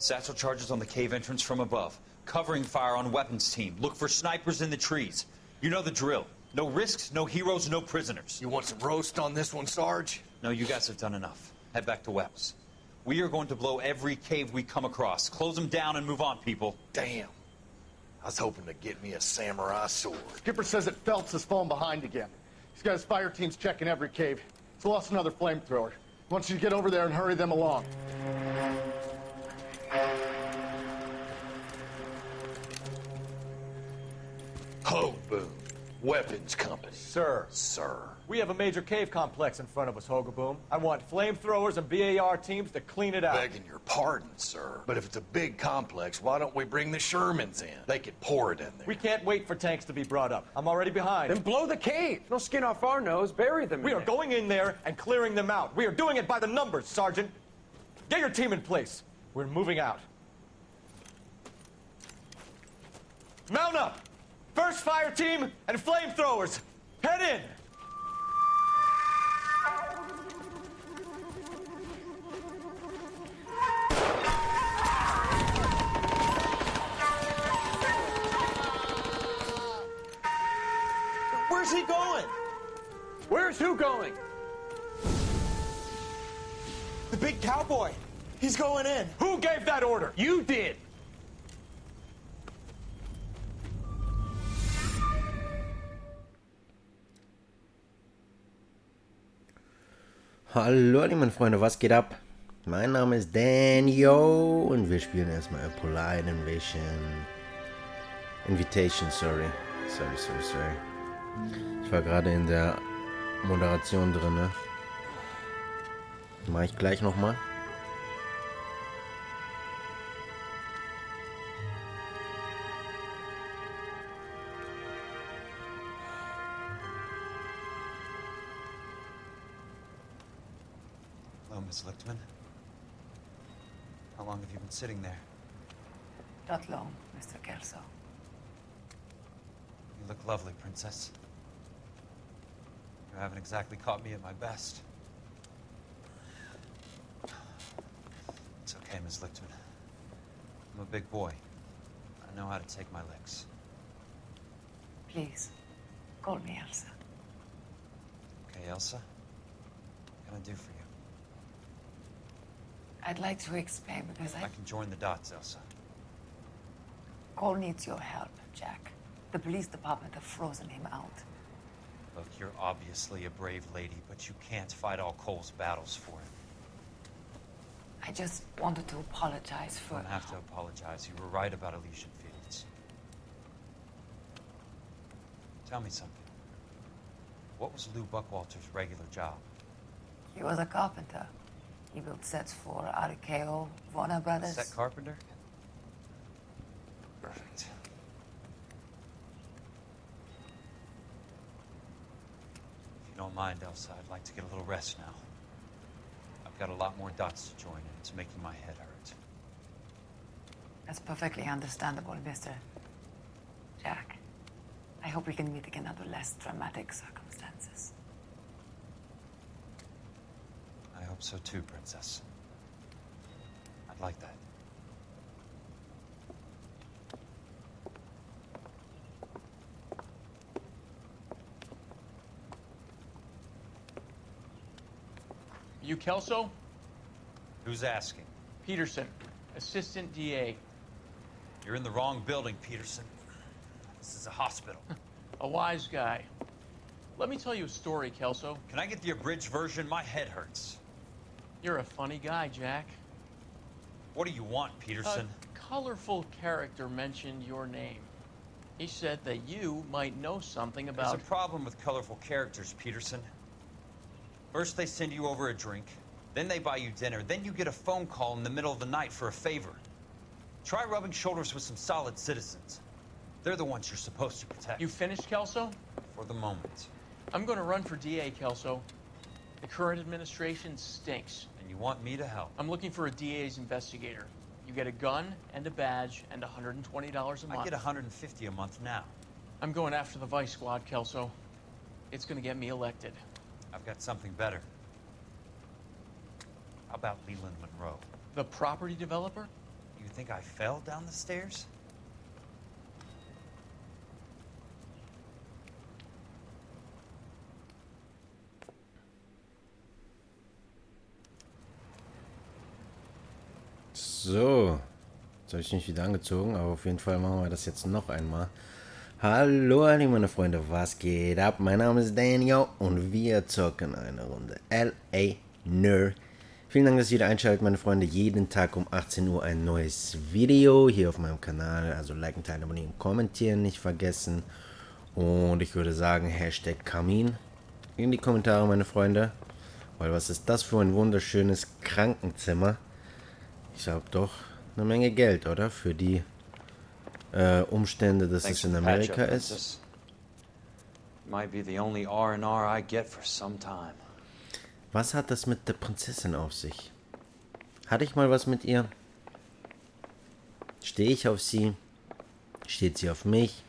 Satchel charges on the cave entrance from above. Covering fire on weapons team. Look for snipers in the trees. You know the drill. No risks, no heroes, no prisoners. You want some roast on this one, Sarge? No, you guys have done enough. Head back to Webb's. We are going to blow every cave we come across. Close them down and move on, people. Damn. I was hoping to get me a samurai sword. Skipper says that Phelps has fallen behind again. He's got his fire teams checking every cave. He's lost another flamethrower. He wants you to get over there and hurry them along. Ho, boom. Weapons company. Sir. Sir. We have a major cave complex in front of us, Hogaboom. I want flamethrowers and BAR teams to clean it out. Begging your pardon, sir. But if it's a big complex, why don't we bring the Shermans in? They could pour it in there. We can't wait for tanks to be brought up. I'm already behind. Then blow the cave. No skin off our nose. Bury them. We are going in there and clearing them out. We are doing it by the numbers, Sergeant. Get your team in place. We're moving out. Mount up! First fire team and flamethrowers. Head in! Where's he going? Where's who going? The big cowboy. He's going in. Who gave that order? You did. Hallo meine Freunde, was geht ab? Mein Name ist Daniel und wir spielen erstmal A Polite Invitation, sorry. Ich war gerade in der Moderation drin, ne? Mache ich gleich nochmal. Miss Lichtman. How long have you been sitting there? Not long, Mr. Kelso. You look lovely, Princess. You haven't exactly caught me at my best. It's okay, Miss Lichtman. I'm a big boy. I know how to take my licks. Please, call me Elsa. Okay, Elsa? What can I do for you? I'd like to explain because I can join the dots, Elsa. Cole needs your help, Jack. The police department have frozen him out. Look, you're obviously a brave lady, but you can't fight all Cole's battles for him. I just wanted to apologize for... You don't have to apologize. You were right about Elysian Fields. Tell me something. What was Lou Buckwalter's regular job? He was a carpenter. He built sets for RKO, Warner Brothers. Set carpenter? Perfect. If you don't mind, Elsa, I'd like to get a little rest now. I've got a lot more dots to join, and it's making my head hurt. That's perfectly understandable, Mr. Jack. I hope we can meet again under less dramatic circumstances. I hope so too, Princess. I'd like that. You Kelso? Who's asking? Peterson, assistant DA. You're in the wrong building, Peterson. This is a hospital. A wise guy. Let me tell you a story, Kelso. Can I get the abridged version? My head hurts. You're a funny guy, Jack. What do you want, Peterson? A colorful character mentioned your name. He said that you might know something about... There's a problem with colorful characters, Peterson. First they send you over a drink, then they buy you dinner, then you get a phone call in the middle of the night for a favor. Try rubbing shoulders with some solid citizens. They're the ones you're supposed to protect. You finished, Kelso? For the moment. I'm going to run for DA, Kelso. The current administration stinks. And you want me to help? I'm looking for a DA's investigator. You get a gun and a badge and $120 a month. I get $150 a month now. I'm going after the Vice Squad, Kelso. It's going to get me elected. I've got something better. How about Leland Monroe? The property developer? You You think I fell down the stairs? So. Jetzt habe ich mich wieder angezogen, aber auf jeden Fall machen wir das jetzt noch einmal. Hallo meine Freunde, was geht ab? Mein Name ist Daniel und wir zocken eine Runde L.A. Noire. Vielen Dank, dass ihr wieder einschaltet, meine Freunde. Jeden Tag um 18 Uhr ein neues Video hier auf meinem Kanal. Also liken, teilen, abonnieren, kommentieren nicht vergessen. Und ich würde sagen, Hashtag Kamin in die Kommentare, meine Freunde. Weil was ist das für ein wunderschönes Krankenzimmer? Ich habe doch eine Menge Geld, oder? Für die Umstände, dass es in Amerika ist. Might be the only R&R I get for some time. Was hat das mit der Prinzessin auf sich? Hatte ich mal was mit ihr? Stehe ich auf sie? Steht sie auf mich?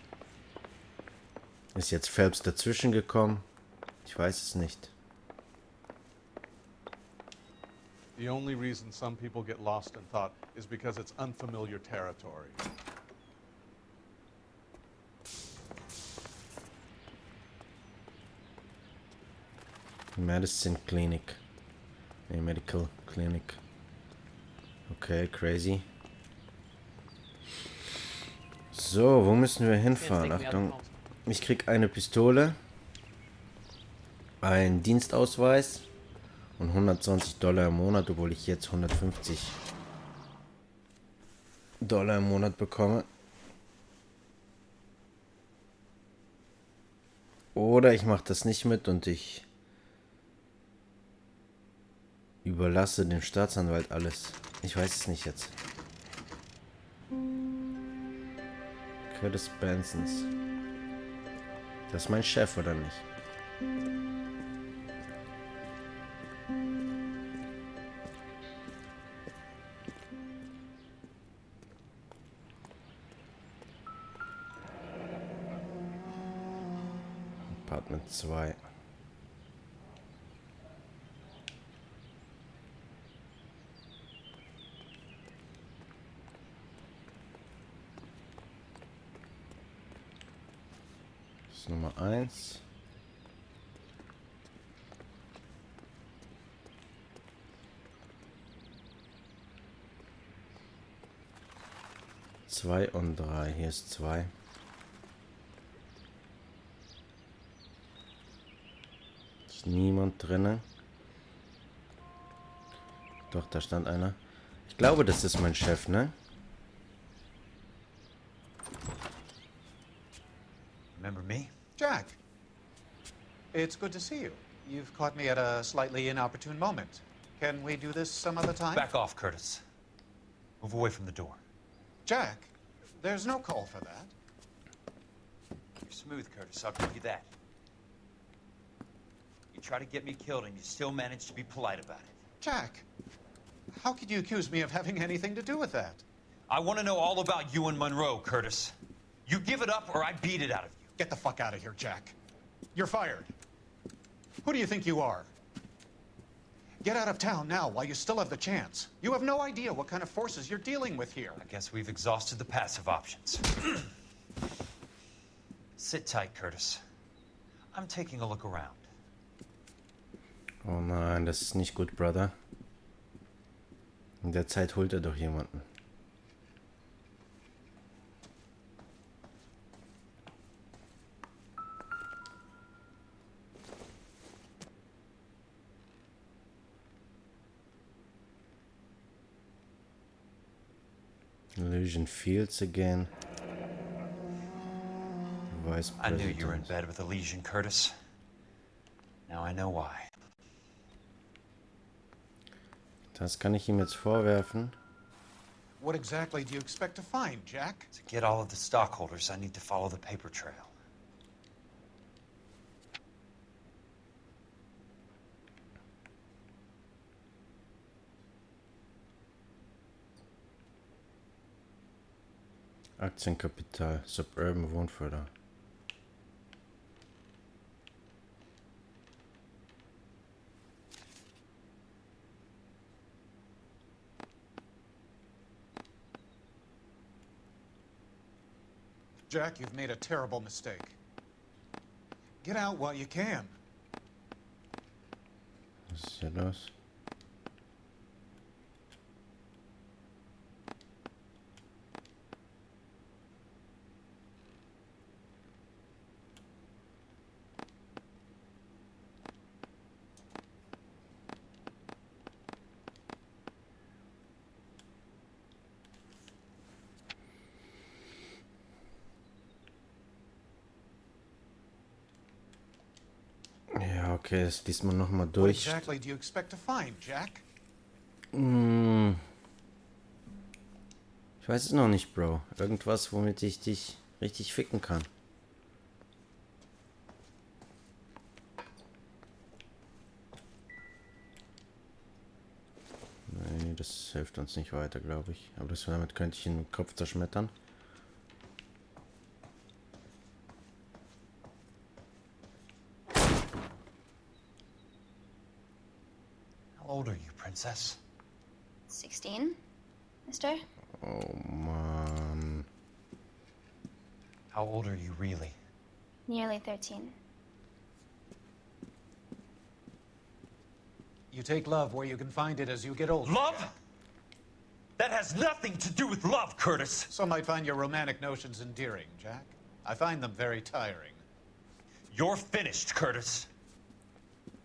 Ist jetzt Phelps dazwischen gekommen? Ich weiß es nicht. The only reason some people get lost in thought is because it's unfamiliar territory. Medicine Clinic. Nee, Medical Clinic. Okay, crazy. So, wo müssen wir hinfahren? Achtung. Ich krieg eine Pistole, einen Dienstausweis und $120 im Monat, obwohl ich jetzt $150 im Monat bekomme. Oder ich mache das nicht mit und ich überlasse dem Staatsanwalt alles. Ich weiß es nicht jetzt. Curtis Bensons. Das ist mein Chef, oder nicht? Apartment 2. Das ist Nummer 1. Zwei und 3. Hier ist 2. Ist niemand drinne. Doch, da stand einer. Ich glaube, das ist mein Chef, ne? Remember me? Jack, it's good to see you. You've caught me at a slightly inopportune moment. Can we do this some other time? Back off, Curtis. Move away from the door. Jack, there's no call for that. You're smooth, Curtis. I'll give you that. You try to get me killed and you still manage to be polite about it. Jack, how could you accuse me of having anything to do with that? I want to know all about you and Monroe, Curtis. You give it up or I beat it out of you. Get the fuck out of here, Jack. You're fired. Who do you think you are? Get out of town now while you still have the chance. You have no idea what kind of forces you're dealing with here. I guess we've exhausted the passive options. Sit tight, Curtis. I'm taking a look around. Oh nein, das ist nicht gut, Brother. In der Zeit holt er doch jemanden. Illusion Fields again. Vice I knew you were in President. bed with Elysian, Curtis. Now I know why. Das kann ich ihm jetzt vorwerfen. What exactly do you expect to find, Jack? To get all of the stockholders, I need to follow the paper trail. Aktienkapital, Suburban Wohnförder. Jack, you've made a terrible mistake. Get out while you can. Was ist hier los? Ja, okay, das liest man nochmal What durch. exactly do you expect to find, Jack? Ich weiß es noch nicht, Bro. Irgendwas, womit ich dich richtig ficken kann. Nee, das hilft uns nicht weiter, glaube ich. Aber damit könnte ich ihn den Kopf zerschmettern. How old are you, princess? 16, mister? Oh, Mann. How old are you really? Nearly 13. You take love where you can find it as you get older. Love? That has nothing to do with love, Curtis. Some might find your romantic notions endearing, Jack. I find them very tiring. You're finished, Curtis.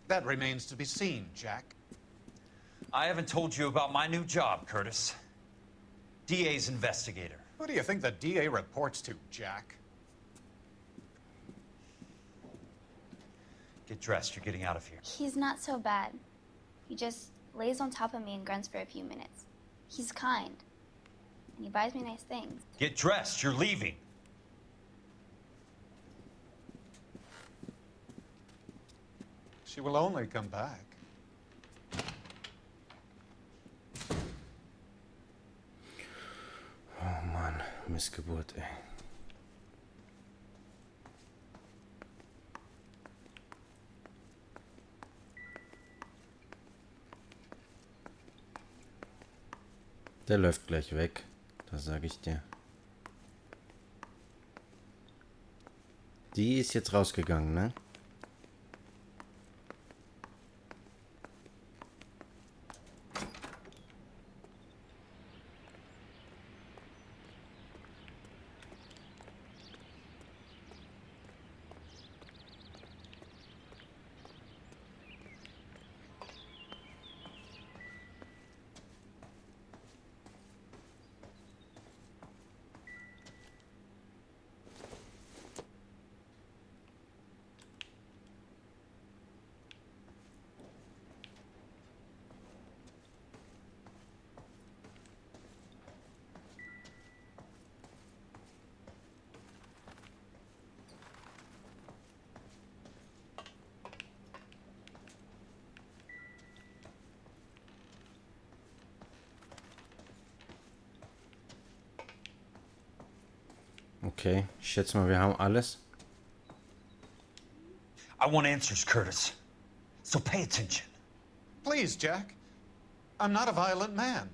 That remains to be seen, Jack. I haven't told you about my new job, Curtis. DA's investigator. Who do you think the DA reports to, Jack? Get dressed, you're getting out of here. He's not so bad. He just lays on top of me and grunts for a few minutes. He's kind. And he buys me nice things. Get dressed, you're leaving. She will only come back. Oh Mann, Missgeburt, ey. Der läuft gleich weg, das sage ich dir. Die ist jetzt rausgegangen, ne? Okay, ich schätze mal, wir haben alles. I want answers, Curtis. So pay attention. Please, Jack. I'm not a violent man.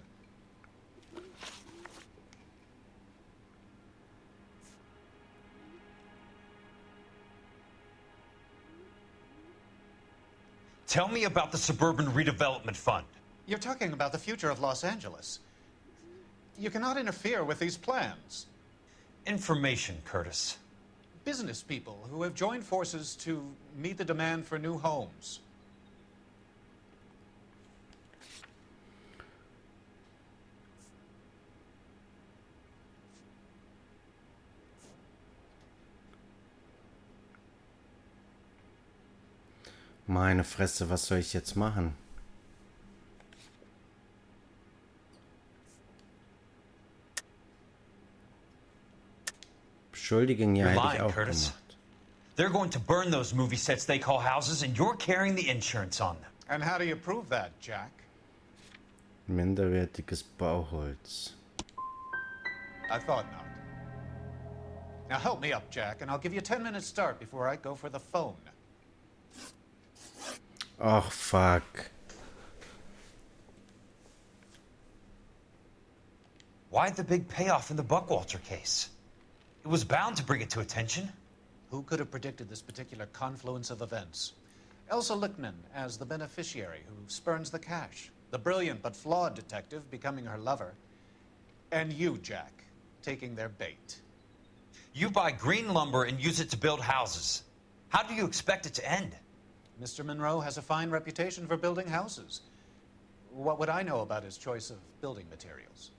Tell me about the Suburban Redevelopment Fund. You're talking about the future of Los Angeles. You cannot interfere with these plans. Information, Curtis. Business people who have joined forces to meet the demand for new homes. Meine Fresse, was soll ich jetzt machen? Beschuldigen, ja, You're hätte ich lying, auch Curtis. gemacht. They're going to burn those movie sets they call houses, and you're carrying the insurance on them. And how do you prove that, Jack? Minderwertiges Bauholz. I thought not. Now help me up, Jack, and I'll give you a 10-minute start before I go for the phone. Ach, fuck. Why the big payoff in the Buckwalter case? It It was bound to bring it to attention. Who could have predicted this particular confluence of events? Elsa Lickman as the beneficiary who spurns the cash. The brilliant but flawed detective becoming her lover. And you, Jack, taking their bait. You buy green lumber and use it to build houses. How do you expect it to end? Mr. Monroe has a fine reputation for building houses. What would I know about his choice of building materials?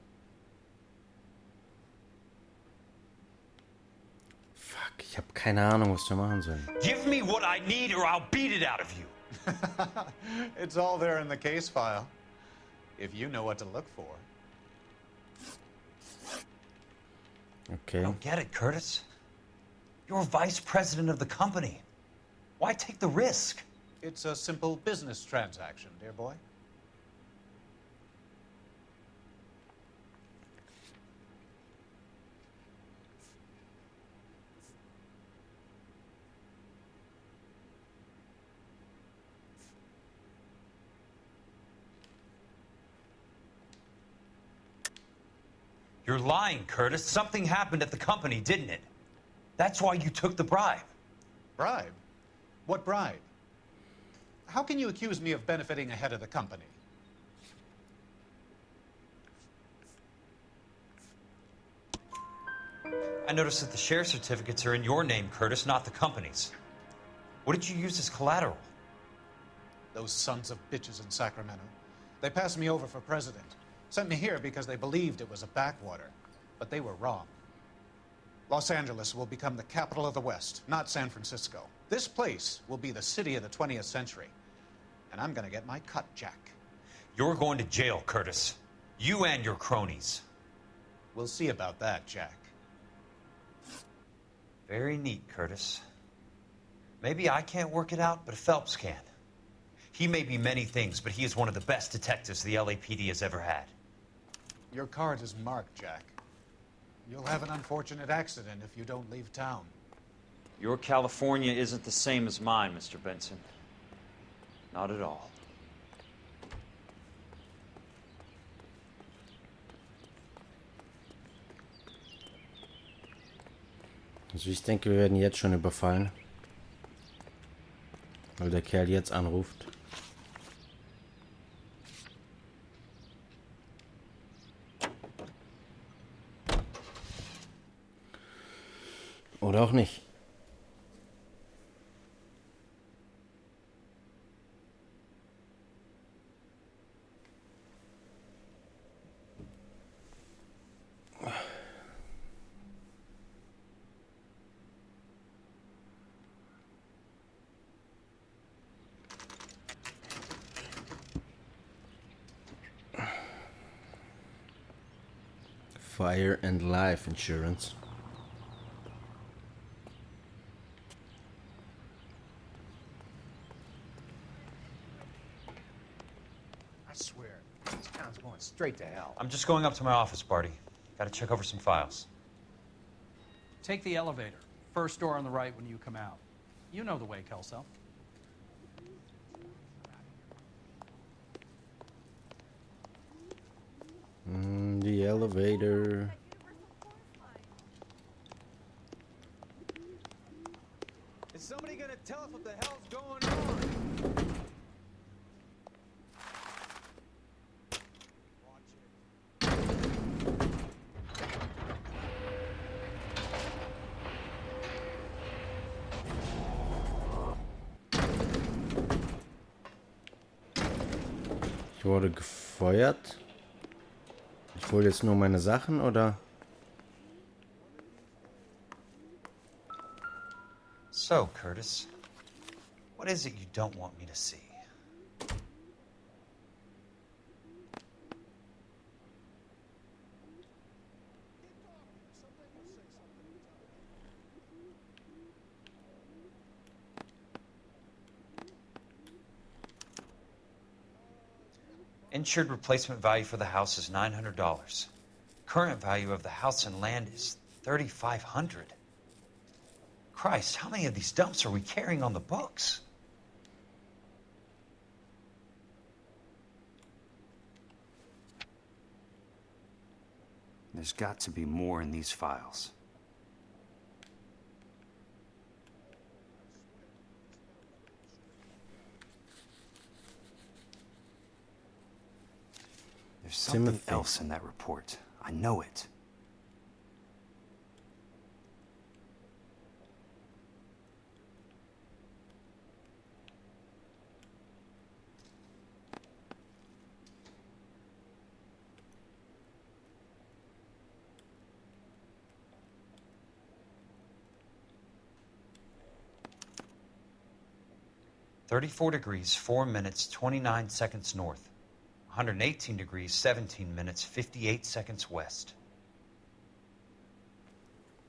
Fuck, ich habe keine Ahnung, was wir machen sollen. Give me what I need or I'll beat it out of you. It's all there in the case file, if you know what to look for. Okay. I don't get it, Curtis. You're vice president of the company. Why take the risk? It's a simple business transaction, dear boy. You're lying, Curtis. Something happened at the company, didn't it? That's why you took the bribe. Bribe? What bribe? How can you accuse me of benefiting a head of the company? I noticed that the share certificates are in your name, Curtis, not the company's. What did you use as collateral? Those sons of bitches in Sacramento. They passed me over for president. Sent me here because they believed it was a backwater. But they were wrong. Los Angeles will become the capital of the West, not San Francisco. This place will be the city of the 20th century. And I'm gonna get my cut, Jack. You're going to jail, Curtis. You and your cronies. We'll see about that, Jack. Very neat, Curtis. Maybe I can't work it out, but Phelps can. He may be many things, but he is one of the best detectives the LAPD has ever had. Your card is marked, Jack. You'll have an unfortunate accident if you don't leave town. Your California isn't the same as mine, Mr. Benson. Not at all. Also ich denke, wir werden jetzt schon überfallen. Weil der Kerl jetzt anruft. Oder auch nicht. Fire and life insurance. I swear, this town's going straight to hell. I'm just going up to my office, Barty. Gotta check over some files. Take the elevator. First door on the right when you come out. You know the way, Kelso. The elevator. Is somebody gonna tell us what the hell's going on? Ich wurde gefeuert. Ich hole jetzt nur meine Sachen, oder? So, Curtis, what is it you don't want me to see? Insured replacement value for the house is $900. Current value of the house and land is $3,500. Christ, how many of these dumps are we carrying on the books? There's got to be more in these files. something Timothy. else in that report. I know it. $34 4 minutes, 29 seconds north. 118 degrees, 17 minutes, 58 seconds west.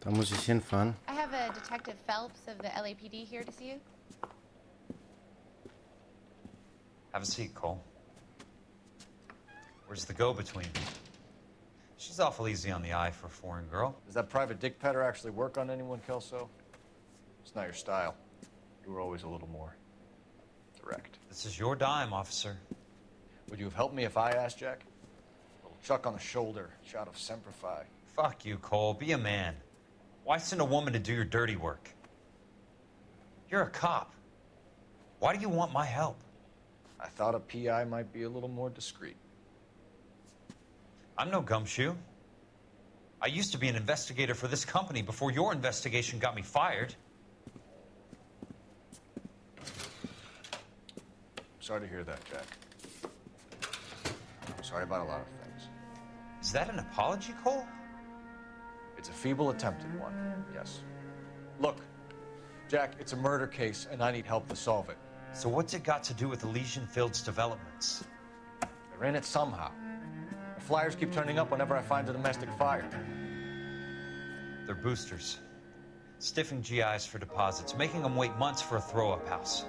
Da muss ich hinfahren. I have a Detective Phelps of the LAPD here to see you. Have a seat, Cole. Where's the go-between? She's awful easy on the eye for a foreign girl. Does that private dick petter actually work on anyone, Kelso? It's not your style. You were always a little more direct. This is your dime, officer. Would you have helped me if I asked, Jack? A little chuck on the shoulder, shot of Semper Fi. Fuck you, Cole. Be a man. Why send a woman to do your dirty work? You're a cop. Why do you want my help? I thought a PI might be a little more discreet. I'm no gumshoe. I used to be an investigator for this company before your investigation got me fired. Sorry to hear that, Jack. Sorry about a lot of things. Is that an apology, Cole? It's a feeble attempt at one, yes. Look, Jack, it's a murder case, and I need help to solve it. So what's it got to do with Elysian Fields developments? They're in it somehow. The flyers keep turning up whenever I find a domestic fire. They're boosters. Stiffing GIs for deposits, making them wait months for a throw-up house.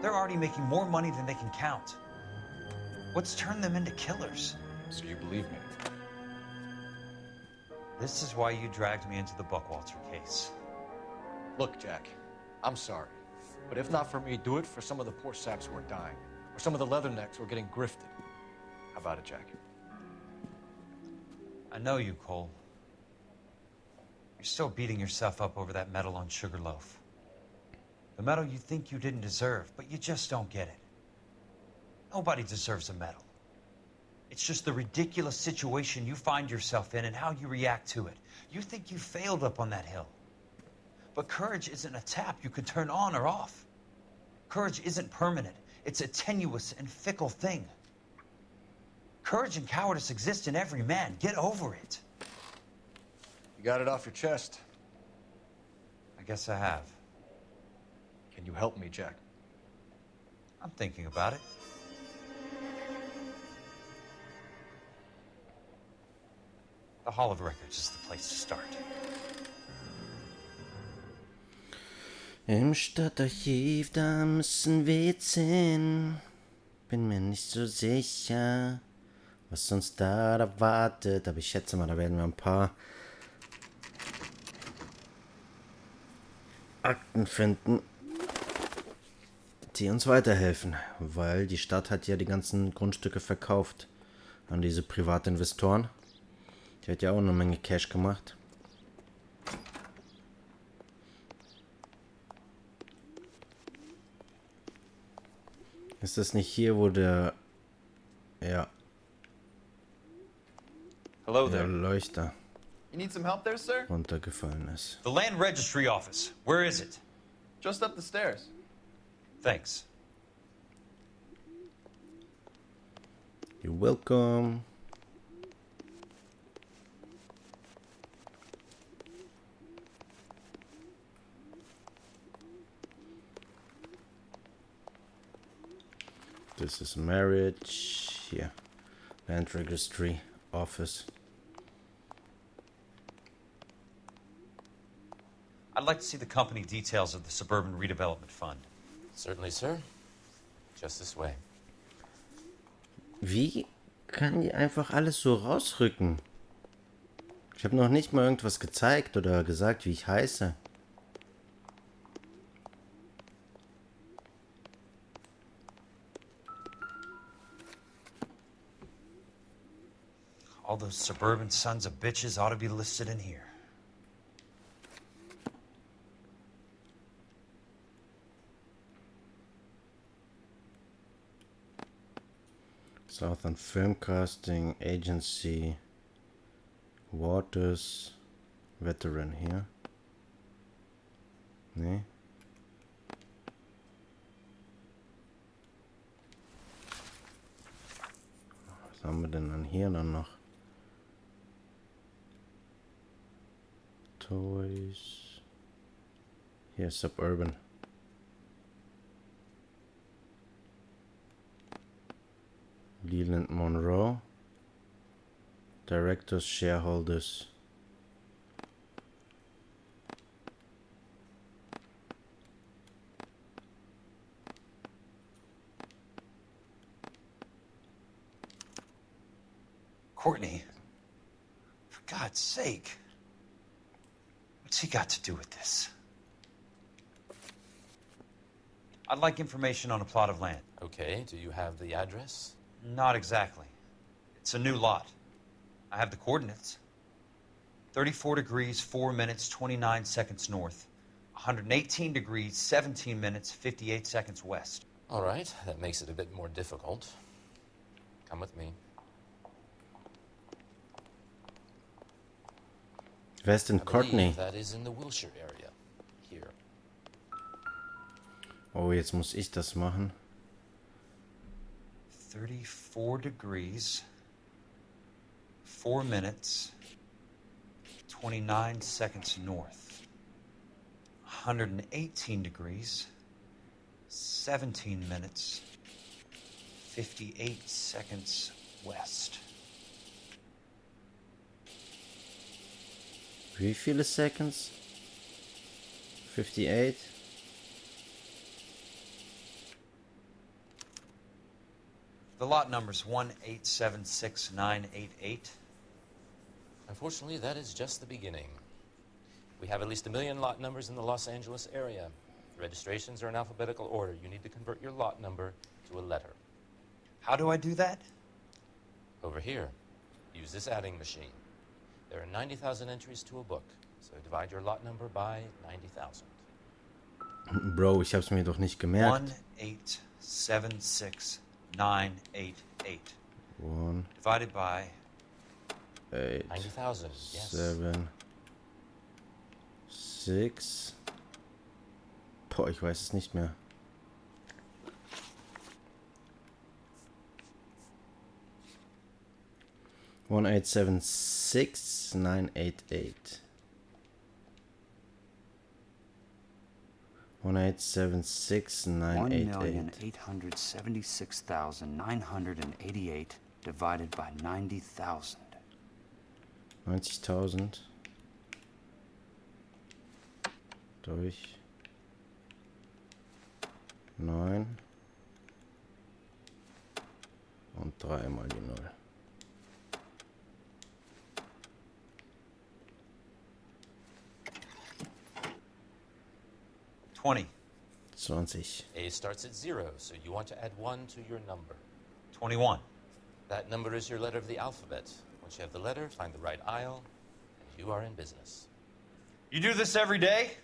They're already making more money than they can count. What's turned them into killers? So you believe me? This is why you dragged me into the Buckwalter case. Look, Jack, I'm sorry. But if not for me, do it for some of the poor saps who are dying. Or some of the leathernecks who are getting grifted. How about it, Jack? I know you, Cole. You're still beating yourself up over that medal on Sugarloaf. The medal you think you didn't deserve, but you just don't get it. Nobody deserves a medal. It's just the ridiculous situation you find yourself in and how you react to it. You think you failed up on that hill. But courage isn't a tap you can turn on or off. Courage isn't permanent. It's a tenuous and fickle thing. Courage and cowardice exist in every man. Get over it. You got it off your chest. I guess I have. Can you help me, Jack? I'm thinking about it. The Hall of Records is the place to start. Im Stadtarchiv, da müssen wir jetzt hin. Bin mir nicht so sicher, was uns da erwartet. Aber ich schätze mal, da werden wir ein paar Akten finden, die uns weiterhelfen. Weil die Stadt hat ja die ganzen Grundstücke verkauft an diese Privatinvestoren. Die hat ja auch eine Menge Cash gemacht. Ist das nicht hier, wo der... Ja. Hello der there. Leuchter You need some help there, sir? runtergefallen ist? The Land Registry Office. Where is it? Just up the stairs. Thanks. You're welcome. This is marriage. Yeah. Land Registry Office. I'd like to see the company details of the Suburban Redevelopment Fund. Certainly, sir. Just this way. Wie kann die einfach alles so rausrücken? Ich habe noch nicht mal irgendwas gezeigt oder gesagt, wie ich heiße. All those suburban sons of bitches ought to be listed in here. Southern Film Casting Agency. Waters. Veteran hier. Nee. Was haben wir denn dann hier dann noch? Toys. Hier ist Suburban. Leland Monroe. Directors, Shareholders. Courtney, for God's sake, what's he got to do with this? I'd like information on a plot of land. Okay, do you have the address? Not exactly. It's a new lot. I have the coordinates. 34 degrees, 4 minutes, 29 seconds north. 118 degrees, 17 minutes, 58 seconds west. All right, that makes it a bit more difficult. Come with me. West and Courtney. That is in the Wilshire area. Here. Oh, jetzt muss ich das machen. 34 degrees, 4 minutes, 29 seconds north. 118 degrees, 17 minutes, 58 seconds west. Wie viele seconds? 58? The lot number's 1876988. Unfortunately, that is just the beginning. We have at least 1 million lot numbers in the Los Angeles area. The registrations are in alphabetical order. You need to convert your lot number to a letter. How do I do that? Over here. Use this adding machine. There are 90,000 entries to a book, so divide your lot number by 90,000. Bro, ich hab's mir doch nicht gemerkt. 1876988. 1 divided by 8 90,000. Yes. 7 6. Boah, ich weiß es nicht mehr. One 1876988. 1876988. 1,876,988 divided by 90,000. 90.000 durch 9 und 3 mal die 0. $20. 20. A starts at 0, so you want to add 1 to your number. 21. That number is your letter of the alphabet. Once you have the letter, find the right aisle, and you are in business. You do this every day?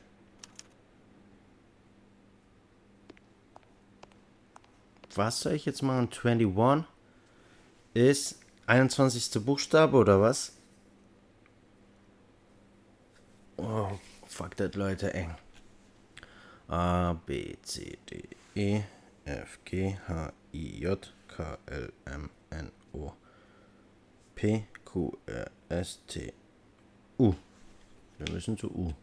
Was soll ich jetzt machen? 21 ist 21. Buchstabe oder was? Oh, fuck that, Leute, eng. A, B, C, D, E, F, G, H, I, J, K, L, M, N, O, P, Q, R, S, T, U. Wir müssen zu U.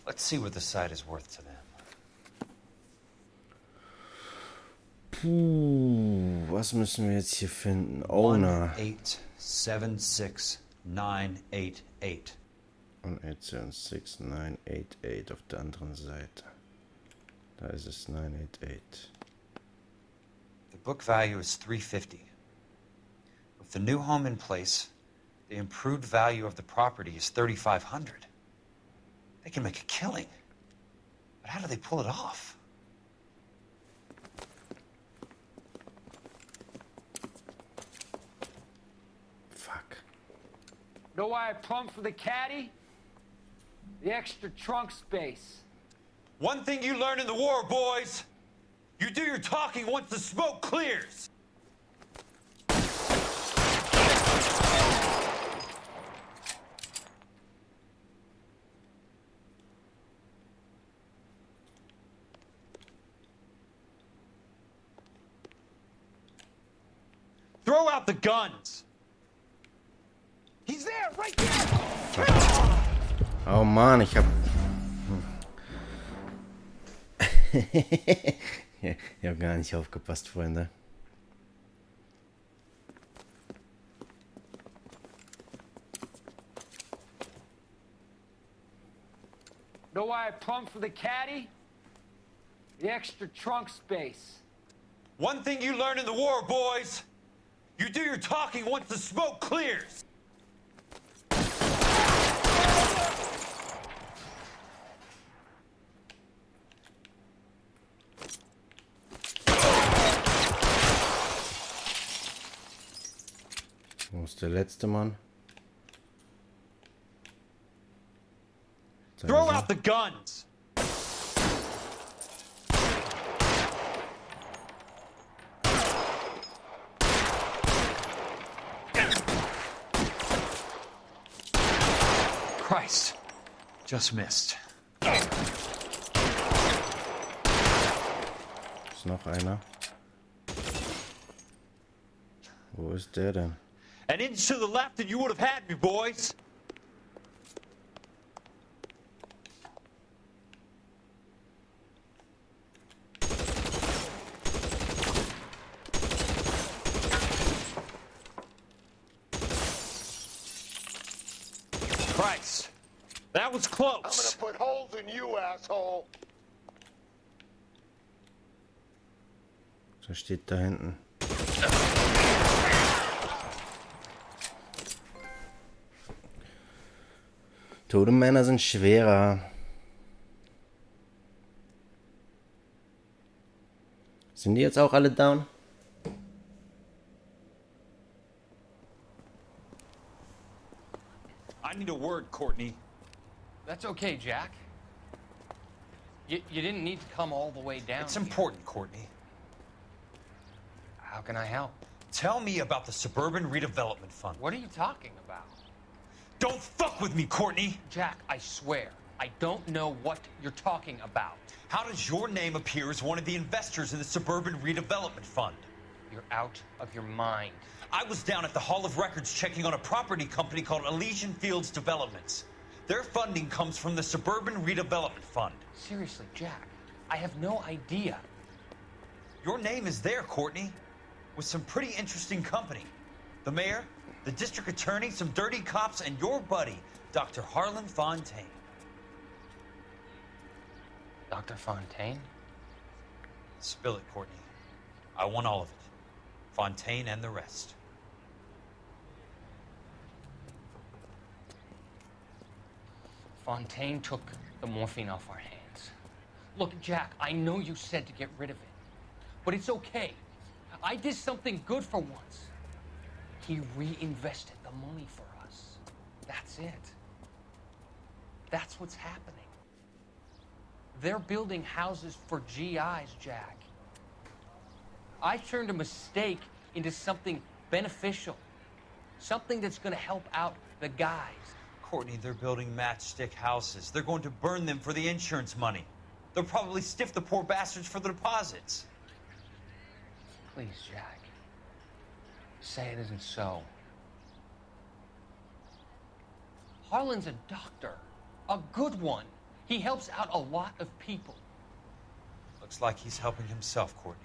Let's see what the site is worth to them. Puh, was müssen wir jetzt hier finden? Owner. 1876988. 1876988 auf der anderen Seite. Da ist es 988. The book value is $350. With the new home in place, the improved value of the property is $3,500. They can make a killing. But how do they pull it off? Fuck. Know why I plumbed for the caddy? The extra trunk space. One thing you learn in the war, boys. You do your talking once the smoke clears. Throw out the guns. He's there, right there. Oh Mann, ich hab... Ich hab gar nicht aufgepasst, Freunde. Know why I plumbed for the caddy? The extra trunk space. One thing you learn in the war, boys. You do your talking once the smoke clears. Wo ist der letzte Mann? Throw out the guns. Christ. Just missed. Ist noch einer. Wo ist der denn? An inch to the left and you would have had me, boys. Christ. That was close. I'm gonna put holes in you, asshole. Der steht da hinten. Tote Männer sind schwerer. Sind die jetzt auch alle down? I need a word, Courtney. That's okay, Jack. You didn't need to come all the way down. It's important, Courtney. How can I help? Tell me about the Suburban Redevelopment Fund. What are you talking about? Don't fuck with me, Courtney! Jack, I swear, I don't know what you're talking about. How does your name appear as one of the investors in the Suburban Redevelopment Fund? You're out of your mind. I was down at the Hall of Records checking on a property company called Elysian Fields Developments. Their funding comes from the Suburban Redevelopment Fund. Seriously, Jack, I have no idea. Your name is there, Courtney, with some pretty interesting company. The mayor, the district attorney, some dirty cops, and your buddy, Dr. Harlan Fontaine. Dr. Fontaine? Spill it, Courtney. I want all of it. Fontaine and the rest. Fontaine took the morphine off our hands. Look, Jack, I know you said to get rid of it, but it's okay. I did something good for once. He reinvested the money for us. That's it. That's what's happening. They're building houses for GIs, Jack. I turned a mistake into something beneficial. Something that's going to help out the guys. Courtney, they're building matchstick houses. They're going to burn them for the insurance money. They'll probably stiff the poor bastards for the deposits. Please, Jack. Say it isn't so. Harlan's a doctor. A good one. He helps out a lot of people. Looks like he's helping himself, Courtney.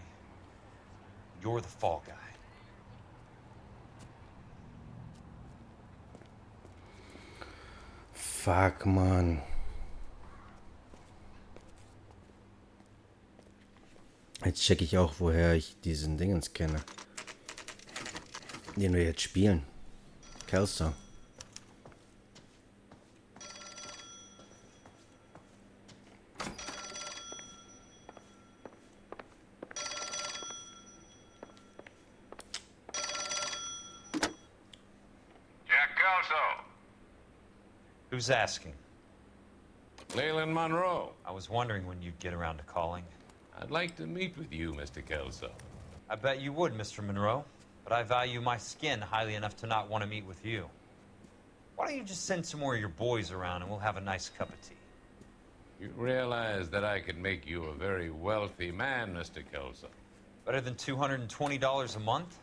You're the fall guy. Fuck, Mann. Jetzt check ich auch, woher ich diesen Dingens kenne. Den wir jetzt spielen. Kelso. Who's asking? Leland Monroe. I was wondering when you'd get around to calling. I'd like to meet with you, Mr. Kelso. I bet you would, Mr. Monroe. But I value my skin highly enough to not want to meet with you. Why don't you just send some more of your boys around and we'll have a nice cup of tea? You realize that I could make you a very wealthy man, Mr. Kelso. Better than $220 a month?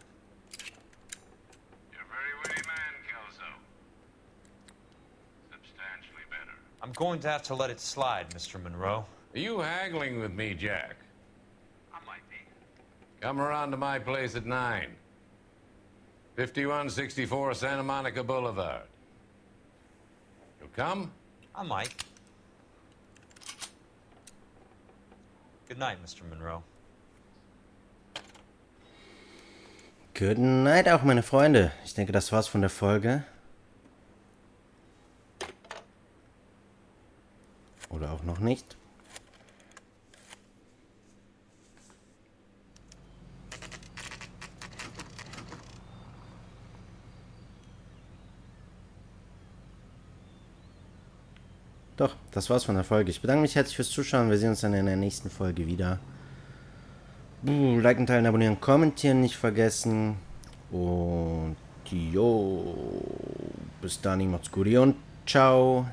You're a very witty man, Kelso. Substantially better. I'm going to have to let it slide, Mr. Monroe. Are you haggling with me, Jack? I might be. Come around to my place at 9. 5164 Santa Monica Boulevard. You'll come? I might. Good night, Mr. Monroe. Good night auch, meine Freunde. Ich denke, das war's von der Folge. Oder auch noch nicht. Doch, das war's von der Folge. Ich bedanke mich herzlich fürs Zuschauen. Wir sehen uns dann in der nächsten Folge wieder. Liken, teilen, abonnieren, kommentieren nicht vergessen. Und jo, bis dann, macht's gut und ciao.